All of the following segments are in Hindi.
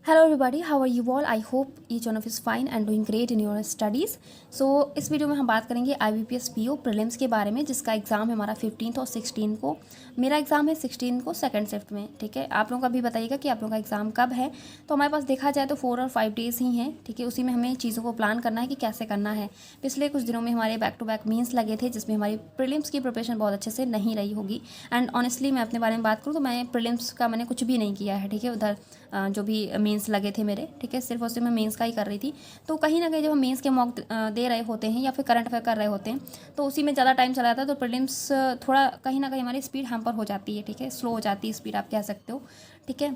Hello everybody, how are you all? I hope each one of you is fine and doing great in your studies. So इस वीडियो में हम बात करेंगे IBPS PO प्रीलिम्स के बारे में, जिसका एग्ज़ाम है हमारा 15 और 16 को। मेरा एग्ज़ाम है 16 को सेकंड शिफ्ट में। ठीक है, आप लोगों का भी बताइएगा कि आप लोगों का एग्ज़ाम कब है। तो हमारे पास देखा जाए तो 4 और 5 डेज़ ही हैं। ठीक है, उसी में हमें चीज़ों को प्लान करना है कि कैसे करना है। पिछले कुछ दिनों में हमारे बैक टू बैक मीन्स लगे थे, जिसमें हमारी प्रीलिम्स की प्रिपरेशन बहुत अच्छे से नहीं रही होगी। एंड ऑनेस्टली मैं अपने बारे में बात करूँ तो मैं प्रीलिम्स का मैंने कुछ भी नहीं किया है। ठीक है, उधर जो भी मेंस लगे थे मेरे, ठीक है, सिर्फ और सिर्फ मैं मेंस का ही कर रही थी। तो कहीं ना कहीं जब हम मेंस के मॉक दे रहे होते हैं या फिर करंट अफेयर कर रहे होते हैं तो उसी में ज़्यादा टाइम चला जाता है, तो प्रीलिम्स थोड़ा कहीं ना कहीं हमारी स्पीड हैम्पर हो जाती है। ठीक है, स्लो हो जाती है स्पीड, आप कह सकते हो। ठीक है,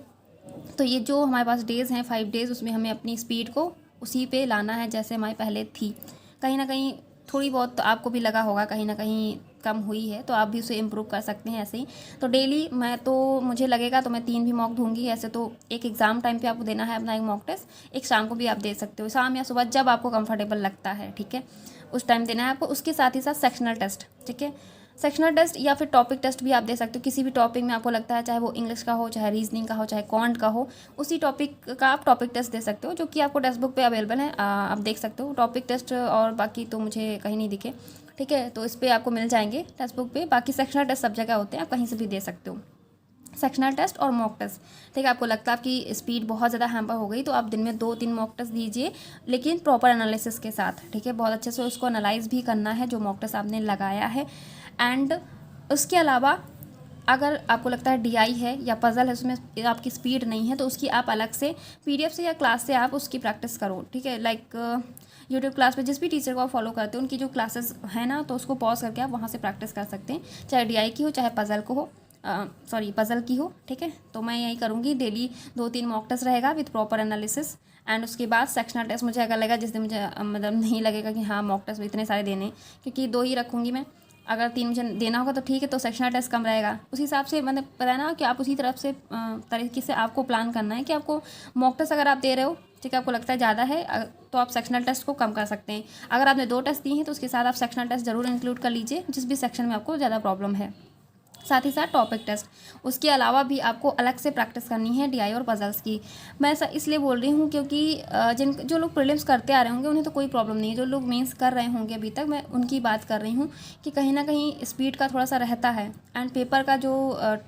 तो ये जो हमारे पास डेज़ हैं 5 डेज़, उसमें हमें अपनी स्पीड को उसी पे लाना है जैसे हमारी पहले थी। कहीं ना कहीं थोड़ी बहुत तो आपको भी लगा होगा कहीं ना कहीं कम हुई है, तो आप भी उसे इम्प्रूव कर सकते हैं ऐसे ही। तो डेली मैं तो मुझे लगेगा तो मैं 3 भी मॉक दूंगी। ऐसे तो एक एग्ज़ाम टाइम पे आपको देना है अपना एक मॉक टेस्ट, एक शाम को भी आप दे सकते हो, शाम या सुबह जब आपको कंफर्टेबल लगता है। ठीक है, उस टाइम देना है आपको। उसके साथ ही साथ सेक्शनल टेस्ट, ठीक है, सेक्शनल टेस्ट या फिर टॉपिक टेस्ट भी आप दे सकते हो। किसी भी टॉपिक में आपको लगता है, चाहे वो इंग्लिश का हो, चाहे रीजनिंग का हो, चाहे कॉन्ट का हो, उसी टॉपिक का आप टॉपिक टेस्ट दे सकते हो, जो कि आपको टेक्स्ट बुक पे अवेलेबल है। आप देख सकते हो टॉपिक टेस्ट, और बाकी तो मुझे कहीं नहीं दिखे। ठीक है, तो इस पर आपको मिल जाएंगे टेक्स्ट बुक पे। बाकी सेक्शनल टेस्ट सब जगह होते हैं, आप कहीं से भी दे सकते हो सेक्शनल टेस्ट और मॉक टेस्ट। ठीक है, आपको लगता है आपकी स्पीड बहुत ज़्यादा हैम्पर हो गई तो आप दिन में 2-3 मॉक टेस्ट दीजिए, लेकिन प्रॉपर एनालिसिस के साथ। ठीक है, बहुत अच्छे से उसको एनालाइज भी करना है जो मॉक टेस्ट आपने लगाया है। एंड उसके अलावा अगर आपको लगता है डीआई है या पजल है, उसमें आपकी स्पीड नहीं है, तो उसकी आप अलग से पीडीएफ से या क्लास से आप उसकी प्रैक्टिस करो। ठीक है, लाइक यूट्यूब क्लास पे जिस भी टीचर को आप फॉलो करते हो उनकी जो क्लासेस है ना, तो उसको पॉज करके आप वहाँ से प्रैक्टिस कर सकते हैं, चाहे डीआई की हो चाहे पजल को हो, पजल की हो। ठीक है, तो मैं यही करूँगी, डेली 2-3 मॉक टेस्ट रहेगा विथ प्रॉपर एनालिसिस। एंड उसके बाद सेक्शनल टेस्ट मुझे अगर लगेगा, जिस दिन मुझे मतलब नहीं लगेगा कि हाँ मॉक टेस्ट इतने सारे देने, क्योंकि 2 ही रखूँगी मैं। अगर 3 मुझे देना होगा तो ठीक है, तो सेक्शनल टेस्ट कम रहेगा। उस हिसाब से मैंने बताया ना कि आप उसी तरफ से तरीके से आपको प्लान करना है कि आपको मॉक टेस्ट अगर आप दे रहे हो, ठीक है, आपको लगता है ज़्यादा है, तो आप सेक्शनल टेस्ट को कम कर सकते हैं। अगर आपने 2 टेस्ट दिए हैं तो उसके साथ आप सेक्शनल टेस्ट जरूर इंक्लूड कर लीजिए, जिस भी सेक्शन में आपको ज़्यादा प्रॉब्लम है। साथ ही साथ टॉपिक टेस्ट, उसके अलावा भी आपको अलग से प्रैक्टिस करनी है डीआई और पजल्स की। मैं ऐसा इसलिए बोल रही हूँ क्योंकि जो लोग प्रीलिम्स करते आ रहे होंगे उन्हें तो कोई प्रॉब्लम नहीं है। जो लोग मेंस कर रहे होंगे अभी तक, मैं उनकी बात कर रही हूँ कि कहीं ना कहीं स्पीड का थोड़ा सा रहता है। एंड पेपर का जो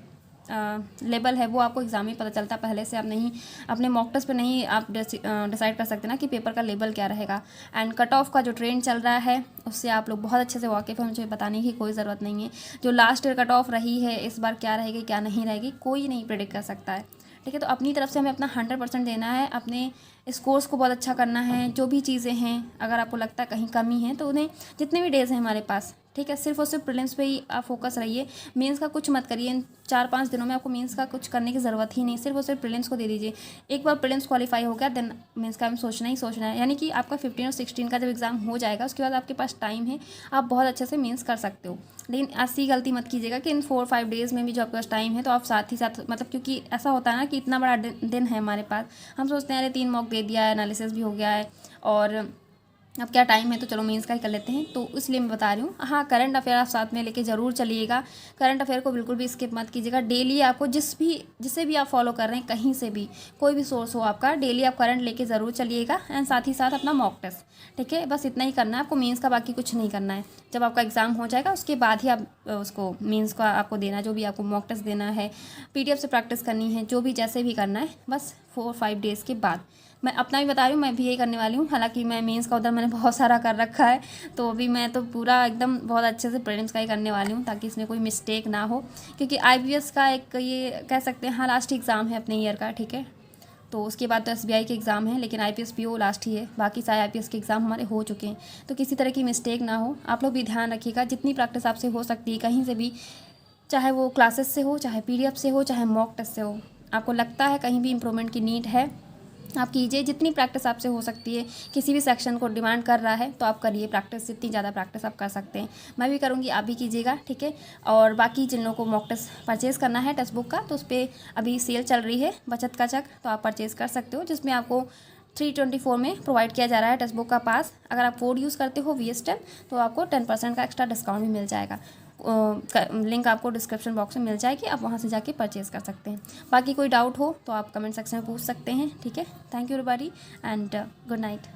लेवल है वो आपको एग्जाम में पता चलता है पहले से। आप नहीं अपने मॉक टेस्ट पे नहीं आप डिसाइड कर सकते ना कि पेपर का लेवल क्या रहेगा। एंड कट ऑफ का जो ट्रेंड चल रहा है उससे आप लोग बहुत अच्छे से वाकिफ़ हैं, मुझे बताने की कोई ज़रूरत नहीं है। जो लास्ट ईयर कट ऑफ रही है, इस बार क्या रहेगी क्या नहीं रहेगी कोई नहीं प्रेडिक्ट कर सकता है। ठीक है, तो अपनी तरफ से हमें अपना 100% देना है, अपने स्कोर्स को बहुत अच्छा करना है। जो भी चीज़ें हैं, अगर आपको लगता है कहीं कमी है तो उन्हें, जितने भी डेज़ हैं हमारे पास, ठीक है, सिर्फ और सिर्फ प्रीलिम्स पे ही आप फोकस रहिए। मेंस का कुछ मत करिए। इन 4-5 दिनों में आपको मेंस का कुछ करने की ज़रूरत ही नहीं, सिर्फ और सिर्फ प्रीलिम्स को दे दीजिए। एक बार प्रीलिम्स क्वालिफाई हो गया, देन मेंस का हमें सोचना ही सोचना है। यानी कि आपका 15 और 16 का जब एग्ज़ाम हो जाएगा उसके बाद आपके पास टाइम है, आप बहुत अच्छे से मेंस कर सकते हो। लेकिन ऐसी गलती मत कीजिएगा कि इन 4-5 डेज़ में भी जो आपके पास टाइम है तो आप साथ ही साथ, मतलब क्योंकि ऐसा होता है ना कि इतना बड़ा दिन है हमारे पास, हम सोचते हैं अरे 3 मॉक दे दिया है, एनालिसिस भी हो गया है और अब क्या टाइम है, तो चलो मेंस का ही कर लेते हैं। तो इसलिए मैं बता रही हूँ। हाँ, करंट अफेयर आप साथ में लेके ज़रूर चलिएगा। करंट अफेयर को बिल्कुल भी स्किप मत कीजिएगा। डेली आपको जिसे भी आप फॉलो कर रहे हैं, कहीं से भी कोई भी सोर्स हो आपका, डेली आप करंट लेके ज़रूर चलिएगा। एंड साथ ही साथ अपना मॉक टेस्ट, ठीक है, बस इतना ही करना है आपको। मेंस का बाकी कुछ नहीं करना है। जब आपका एग्ज़ाम हो जाएगा उसके बाद ही आप उसको मेंस का आपको देना है, जो भी आपको मॉक टेस्ट देना है, पीडीएफ से प्रैक्टिस करनी है, जो भी जैसे भी करना है, बस 4-5 डेज़ के बाद। मैं अपना भी बता रही हूँ, मैं भी यही करने वाली हूँ। हालांकि मैं मेंस का उधर मैंने बहुत सारा कर रखा है, तो अभी मैं तो पूरा एकदम बहुत अच्छे से प्रीलिम्स का ही करने वाली हूँ, ताकि इसमें कोई मिस्टेक ना हो। क्योंकि आईबीएस का एक ये कह सकते हैं, हाँ, लास्ट एग्ज़ाम है अपने ईयर का। ठीक है, तो उसके बाद तो एसबीआई के एग्ज़ाम है, लेकिन आईपीएस पीओ लास्ट ही है। बाकी सारे आईपीएस के एग्ज़ाम हमारे हो चुके हैं, तो किसी तरह की मिस्टेक ना हो। आप लोग भी ध्यान रखिएगा, जितनी प्रैक्टिस आपसे हो सकती है कहीं से भी, चाहे वो क्लासेस से हो, चाहे पीडीएफ से हो, चाहे मॉक टेस्ट से हो, आपको लगता है कहीं भी इंप्रूवमेंट की नीड है, आप कीजिए। जितनी प्रैक्टिस आपसे हो सकती है, किसी भी सेक्शन को डिमांड कर रहा है तो आप करिए प्रैक्टिस, जितनी ज़्यादा प्रैक्टिस आप कर सकते हैं। मैं भी करूँगी, आप भी कीजिएगा। ठीक है, और बाकी जिन लोगों को मॉक टेस्ट परचेज़ करना है टेक्स्ट बुक का, तो उस पर अभी सेल चल रही है बचत का चक, तो आप परचेज़ कर सकते हो, जिसमें आपको 324 में प्रोवाइड किया जा रहा है टेक्स्ट बुक का पास। अगर आप कोड यूज़ करते हो VSTEM तो आपको 10% का एक्स्ट्रा डिस्काउंट भी मिल जाएगा। लिंक आपको डिस्क्रिप्शन बॉक्स में मिल जाएगी, आप वहाँ से जाके परचेज़ कर सकते हैं। बाकी कोई डाउट हो तो आप कमेंट सेक्शन में पूछ सकते हैं। ठीक है, thank you everybody and good night.